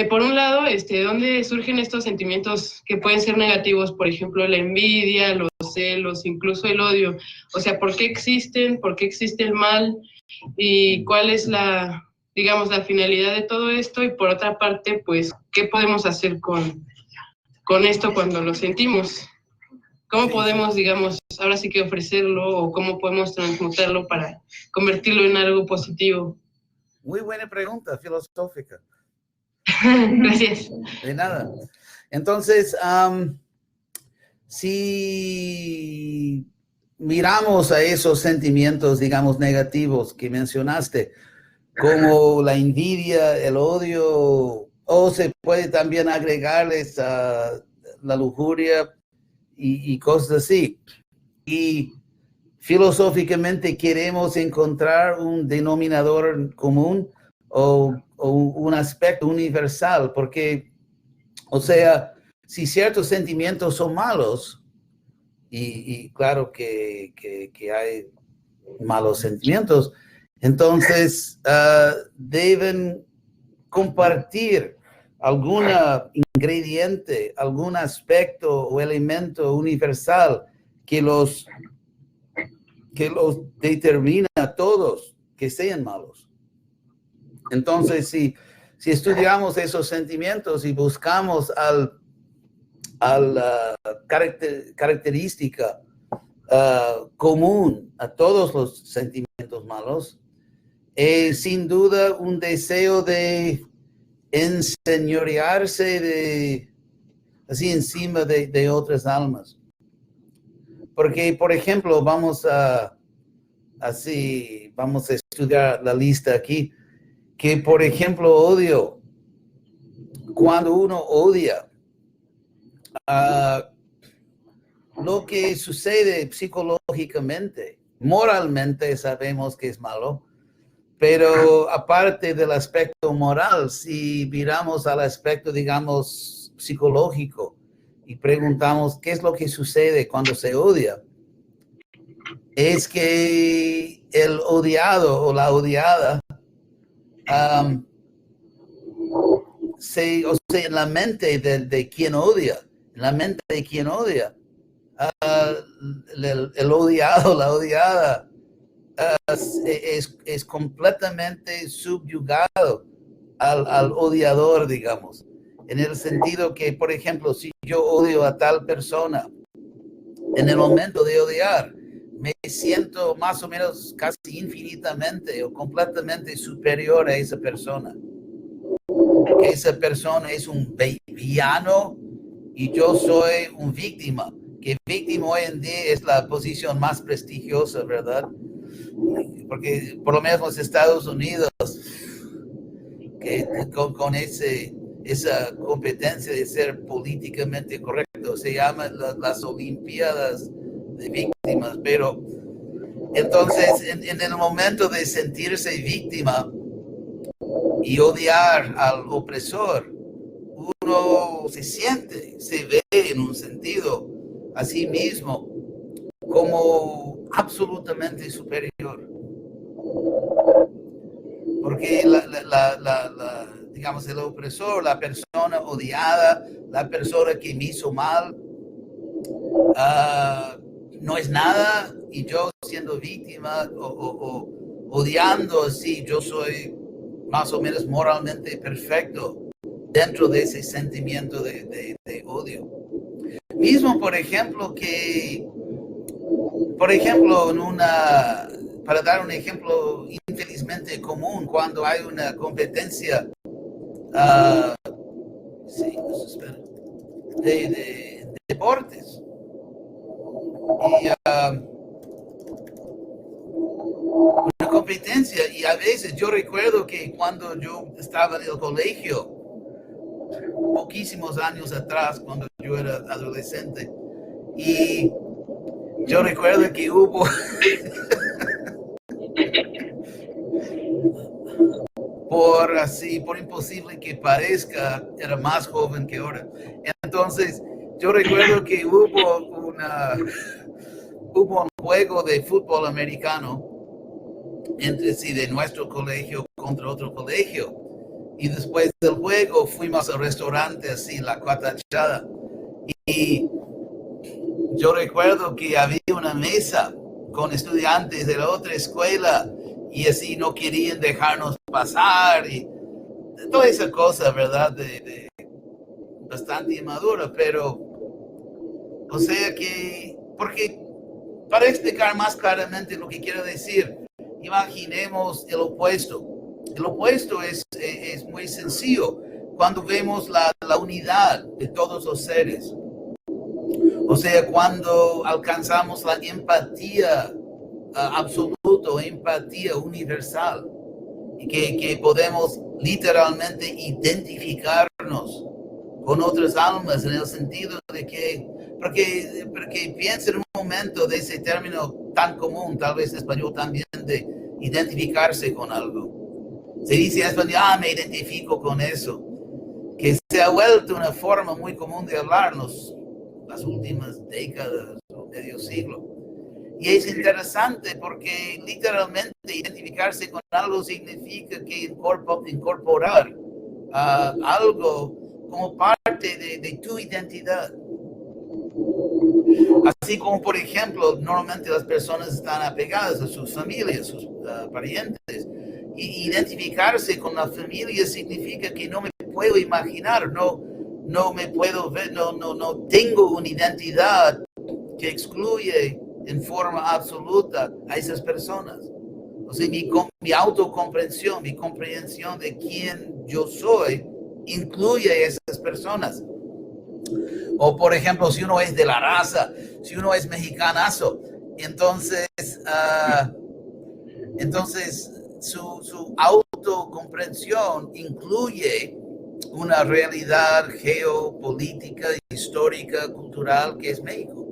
por un lado, ¿dónde surgen estos sentimientos que pueden ser negativos? Por ejemplo, la envidia, los celos, incluso el odio. O sea, ¿por qué existen? ¿Por qué existe el mal? ¿Y cuál es digamos, la finalidad de todo esto? Y por otra parte, pues, ¿qué podemos hacer con esto cuando lo sentimos? ¿Cómo podemos, digamos, ahora sí que ofrecerlo, o cómo podemos transmutarlo para convertirlo en algo positivo? Muy buena pregunta, filosófica. Gracias. De nada. Entonces, si miramos a esos sentimientos, digamos, negativos que mencionaste, como la envidia, el odio, o se puede también agregarles a la lujuria y cosas así. Y filosóficamente queremos encontrar un denominador común o un aspecto universal, porque, o sea, si ciertos sentimientos son malos, y claro que hay malos sentimientos, entonces deben compartir algún ingrediente, algún aspecto o elemento universal que los determina a todos que sean malos. Entonces, si estudiamos esos sentimientos y buscamos característica común a todos los sentimientos malos, sin duda un deseo de enseñorearse así encima de otras almas. Porque, por ejemplo, vamos a estudiar la lista aquí, que, por ejemplo, odio. Cuando uno odia, lo que sucede psicológicamente, moralmente sabemos que es malo, pero aparte del aspecto moral, si miramos al aspecto, digamos, psicológico y preguntamos qué es lo que sucede cuando se odia, es que el odiado o la odiada en la mente de quien odia, en la mente de quien odia, el odiado, la odiada, es completamente subyugado al odiador, digamos, en el sentido que, por ejemplo, si yo odio a tal persona, en el momento de odiar, me siento más o menos casi infinitamente o completamente superior a esa persona. Que esa persona es un villano y yo soy un víctima. Que víctima hoy en día es la posición más prestigiosa, ¿verdad? Porque por lo menos los Estados Unidos, que con esa competencia de ser políticamente correcto, se llaman las Olimpiadas de víctimas, pero entonces en el momento de sentirse víctima y odiar al opresor, uno se ve en un sentido a sí mismo como absolutamente superior. Porque digamos, el opresor, la persona odiada, la persona que me hizo mal, no es nada, y yo siendo víctima o odiando así, yo soy más o menos moralmente perfecto dentro de ese sentimiento de odio. Mismo, por ejemplo, para dar un ejemplo infelizmente común, cuando hay una competencia de deportes. Y una competencia, y a veces yo recuerdo que cuando yo estaba en el colegio, poquísimos años atrás, cuando yo era adolescente, y yo recuerdo que hubo por imposible que parezca, era más joven que ahora. Entonces, yo recuerdo que hubo un juego de fútbol americano entre sí de nuestro colegio contra otro colegio. y después del juego fuimos al restaurante, así, la cuatachada. Y yo recuerdo que había una mesa con estudiantes de la otra escuela y así no querían dejarnos pasar y toda esa cosa, ¿verdad? De bastante inmadura, pero, o sea que, porque para explicar más claramente lo que quiero decir, imaginemos el opuesto. El opuesto es muy sencillo cuando vemos la unidad de todos los seres. O sea, cuando alcanzamos la empatía absoluta, empatía universal, y que podemos literalmente identificarnos con otras almas en el sentido de que, porque piensa en un momento de ese término tan común, tal vez en español también, de identificarse con algo. Se dice en español, me identifico con eso, que se ha vuelto una forma muy común de hablarnos las últimas décadas o medio siglo. Y es interesante porque literalmente identificarse con algo significa que incorporar algo como parte de tu identidad. Así como, por ejemplo, normalmente las personas están apegadas a sus familias, sus parientes. Y identificarse con la familia significa que no me puedo imaginar, no me puedo ver, no tengo una identidad que excluye en forma absoluta a esas personas. O sea, mi autocomprensión, mi comprensión de quién yo soy, incluye a esas personas. O, por ejemplo, si uno es de la raza, si uno es mexicanazo, entonces su autocomprensión incluye una realidad geopolítica, histórica, cultural que es México.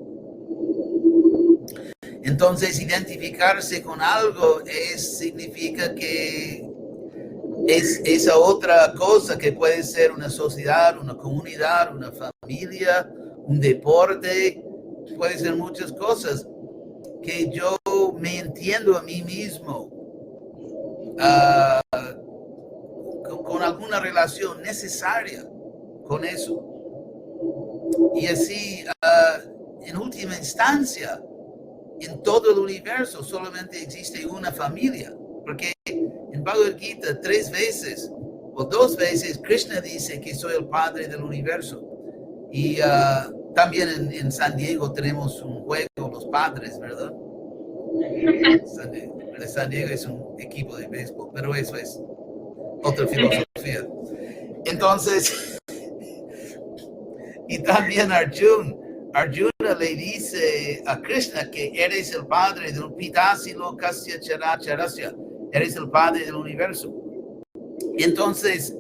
Entonces, identificarse con algo significa que es esa otra cosa que puede ser una sociedad, una comunidad, una familia, un deporte, puede ser muchas cosas, que yo me entiendo a mí mismo con alguna relación necesaria con eso. Y así, en última instancia, en todo el universo solamente existe una familia, porque en Bhagavad Gita 3 veces o 2 veces Krishna dice que soy el padre del universo. Y también en San Diego tenemos un juego, los padres, ¿verdad? San Diego es un equipo de béisbol, pero eso es otra filosofía. Entonces, y también Arjuna le dice a Krishna que eres el padre del Pitasi Lokasya Characharasya, eres el padre del universo. Y entonces,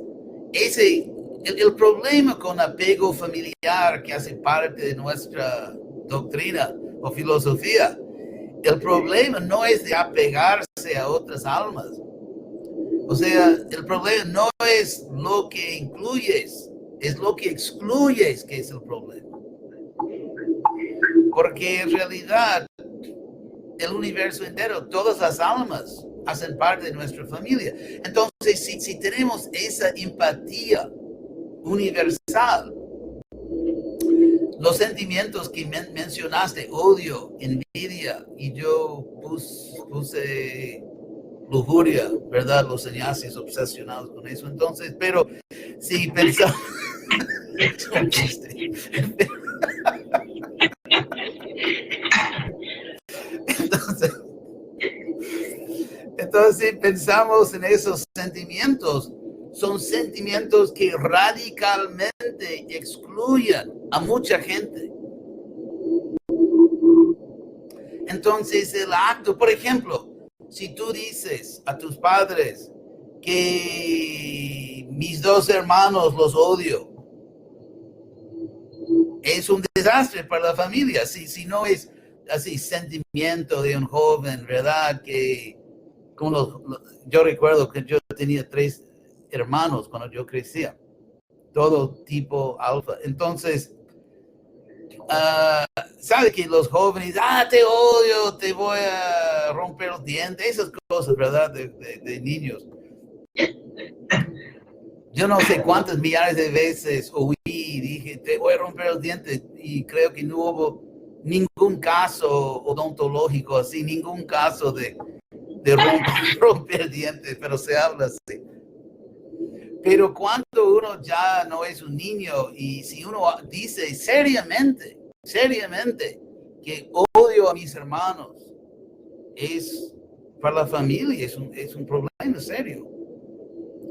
el problema con apego familiar que hace parte de nuestra doctrina o filosofía, el problema no es de apegarse a otras almas. O sea, el problema no es lo que incluyes, es lo que excluyes que es el problema. Porque en realidad el universo entero, todas las almas hacen parte de nuestra familia. Entonces, si tenemos esa empatía universal, los sentimientos que mencionaste, odio, envidia, y yo puse lujuria, ¿verdad? Los sannyasis obsesionados con eso. Entonces, pero si pensamos... es un chiste. Entonces, si pensamos en esos sentimientos, son sentimientos que radicalmente excluyen a mucha gente. Entonces, el acto, por ejemplo, si tú dices a tus padres que mis 2 hermanos los odio, es un desastre para la familia. Si no es así sentimiento de un joven, ¿verdad? Que yo recuerdo que yo tenía 3 hermanos cuando yo crecía, todo tipo alfa. Entonces, sabe que los jóvenes, te odio, te voy a romper los dientes, esas cosas, ¿verdad? De niños. Yo no sé cuántas millares de veces oí y dije, te voy a romper el diente, y creo que no hubo ningún caso odontológico así, ningún caso de romper dientes, pero se habla así. Pero cuando uno ya no es un niño y si uno dice seriamente, que odio a mis hermanos, es para la familia, es un problema serio,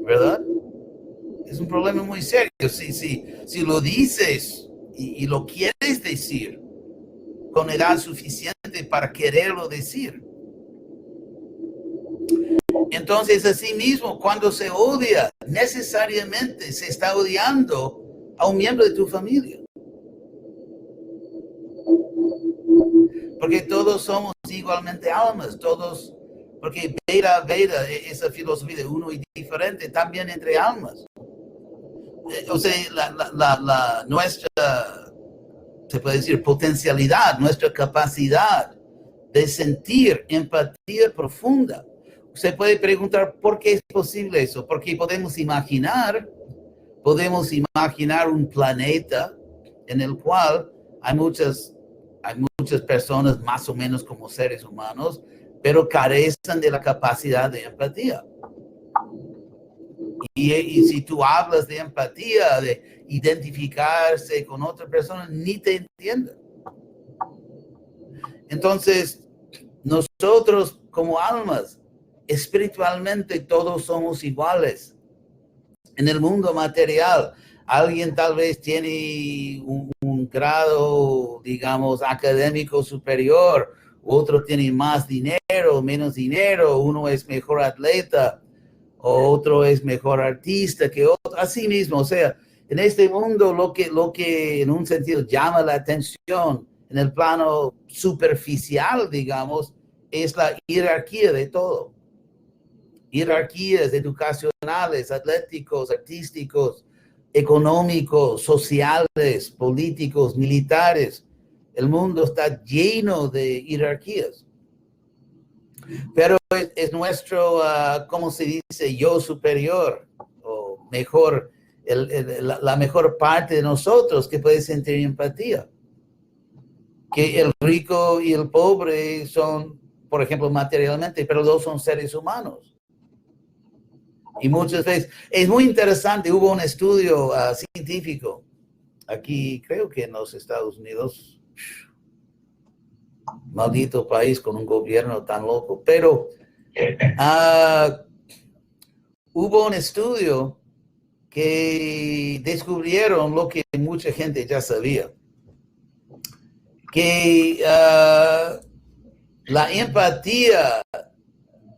¿verdad? Es un problema muy serio. Si lo dices y lo quieres decir con edad suficiente para quererlo decir. Entonces, así mismo, cuando se odia, necesariamente se está odiando a un miembro de tu familia. Porque todos somos igualmente almas, todos, porque Veda, esa filosofía de uno y diferente, también entre almas. O sea, nuestra, se puede decir, potencialidad, nuestra capacidad de sentir empatía profunda. Se puede preguntar por qué es posible eso, porque podemos imaginar un planeta en el cual hay muchas personas más o menos como seres humanos, pero carecen de la capacidad de empatía. Y si tú hablas de empatía, de identificarse con otra persona, ni te entienden. Entonces, nosotros como almas, espiritualmente todos somos iguales. En el mundo material, alguien tal vez tiene un grado, digamos, académico superior, otro tiene más dinero, menos dinero, uno es mejor atleta, otro es mejor artista que otro, así mismo. O sea, en este mundo lo que en un sentido llama la atención en el plano superficial, digamos, es la jerarquía de todo. Jerarquías educacionales, atléticos, artísticos, económicos, sociales, políticos, militares. El mundo está lleno de jerarquías. Pero es nuestro, ¿cómo se dice? Yo superior, o mejor, la mejor parte de nosotros que puede sentir empatía. Que el rico y el pobre son, por ejemplo, materialmente, pero dos son seres humanos. Y muchas veces, es muy interesante, hubo un estudio científico, aquí creo que en los Estados Unidos, maldito país con un gobierno tan loco, pero hubo un estudio que descubrieron lo que mucha gente ya sabía, que la empatía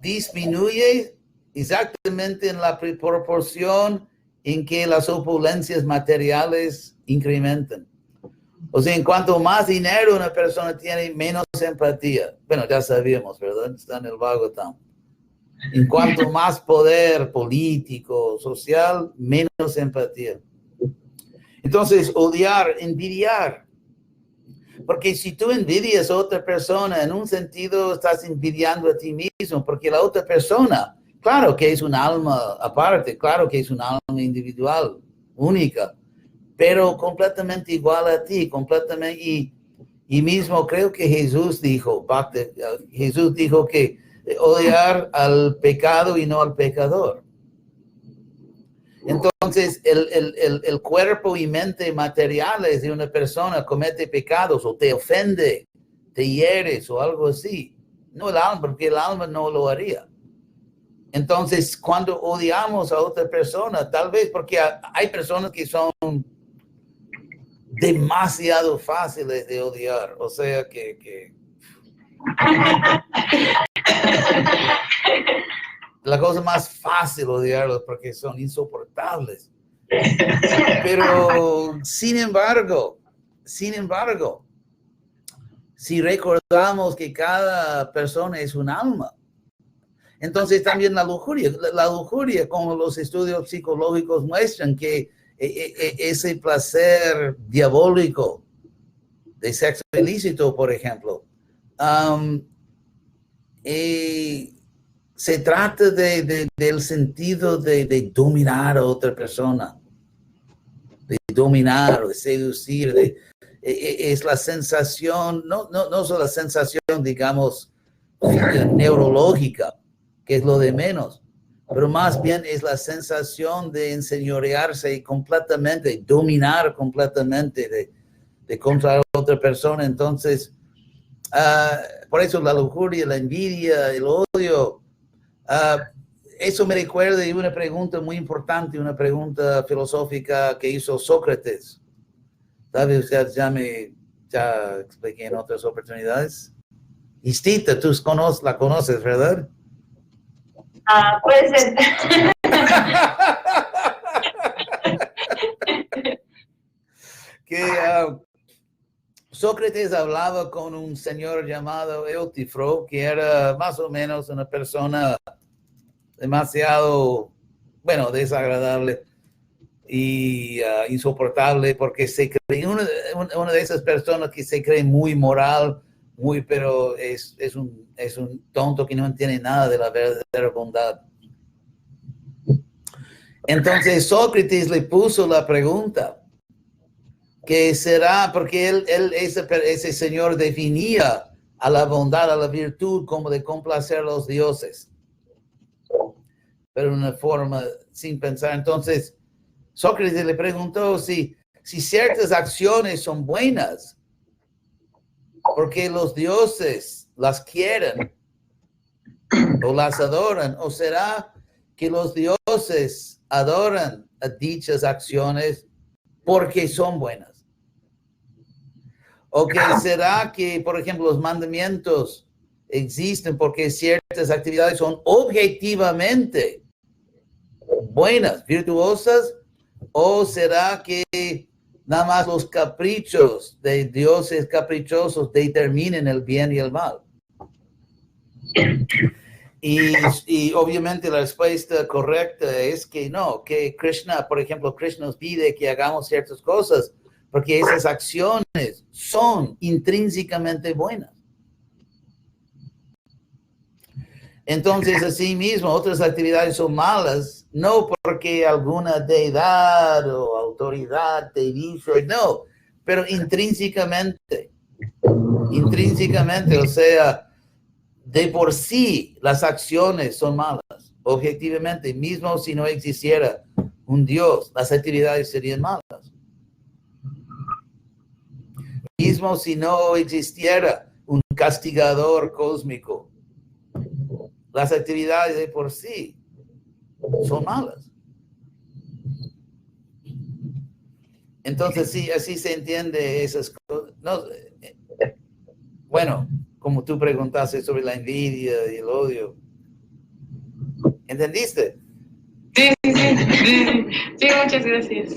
disminuye exactamente en la proporción en que las opulencias materiales incrementan. O sea, en cuanto más dinero una persona tiene, menos empatía. Bueno, ya sabíamos, ¿verdad? Está en el Bhagavatam. En cuanto más poder político, social, menos empatía. Entonces, odiar, envidiar. Porque si tú envidias a otra persona, en un sentido estás envidiando a ti mismo, porque la otra persona, claro que es un alma aparte, claro que es un alma individual, única, pero completamente igual a ti, completamente, y mismo creo que Jesús dijo que odiar al pecado y no al pecador. Entonces, el cuerpo y mente materiales de una persona comete pecados o te ofende, te hieres o algo así. No el alma, porque el alma no lo haría. Entonces, cuando odiamos a otra persona, tal vez porque hay personas que son demasiado fáciles de odiar. O sea que la cosa más fácil odiarlos porque son insoportables. Pero, sin embargo, si recordamos que cada persona es un alma, entonces también la lujuria, como los estudios psicológicos muestran, que ese placer diabólico de sexo ilícito, por ejemplo, se trata del sentido de dominar a otra persona, de dominar o de seducir, es la sensación, no solo la sensación, digamos, neurológica, que es lo de menos, pero más bien es la sensación de enseñorearse completamente, dominar completamente, de controlar a otra persona. Entonces, por eso la lujuria, la envidia, el odio, eso me recuerda de una pregunta muy importante, una pregunta filosófica que hizo Sócrates. ¿Sabes? Ya expliqué en otras oportunidades. Istita, tú la conoces, ¿verdad? Puede ser. Que Sócrates hablaba con un señor llamado Euthyphro, que era más o menos una persona demasiado, desagradable y insoportable, porque se cree una de esas personas que se cree muy moral, pero es un tonto que no entiende nada de la verdadera bondad. Entonces Sócrates le puso la pregunta, que será, porque ese señor definía a la bondad, a la virtud, como de complacer a los dioses, pero de una forma sin pensar. Entonces Sócrates le preguntó si ciertas acciones son buenas porque los dioses las quieren o las adoran, o será que los dioses adoran a dichas acciones porque son buenas. ¿O que será que, por ejemplo, los mandamientos existen porque ciertas actividades son objetivamente buenas, virtuosas? ¿O será que nada más los caprichos de dioses caprichosos determinen el bien y el mal? Y obviamente la respuesta correcta es que no, que Krishna, por ejemplo, Krishna nos pide que hagamos ciertas cosas porque esas acciones son intrínsecamente buenas. Entonces, asimismo, otras actividades son malas, no porque alguna deidad o autoridad te dice, no, pero intrínsecamente, o sea, de por sí las acciones son malas, objetivamente, mismo si no existiera un Dios, las actividades serían malas. Mismo si no existiera un castigador cósmico, las actividades de por sí son malas. Entonces, sí, así se entiende esas cosas. No, bueno, como tú preguntaste sobre la envidia y el odio. ¿Entendiste? Sí, muchas gracias.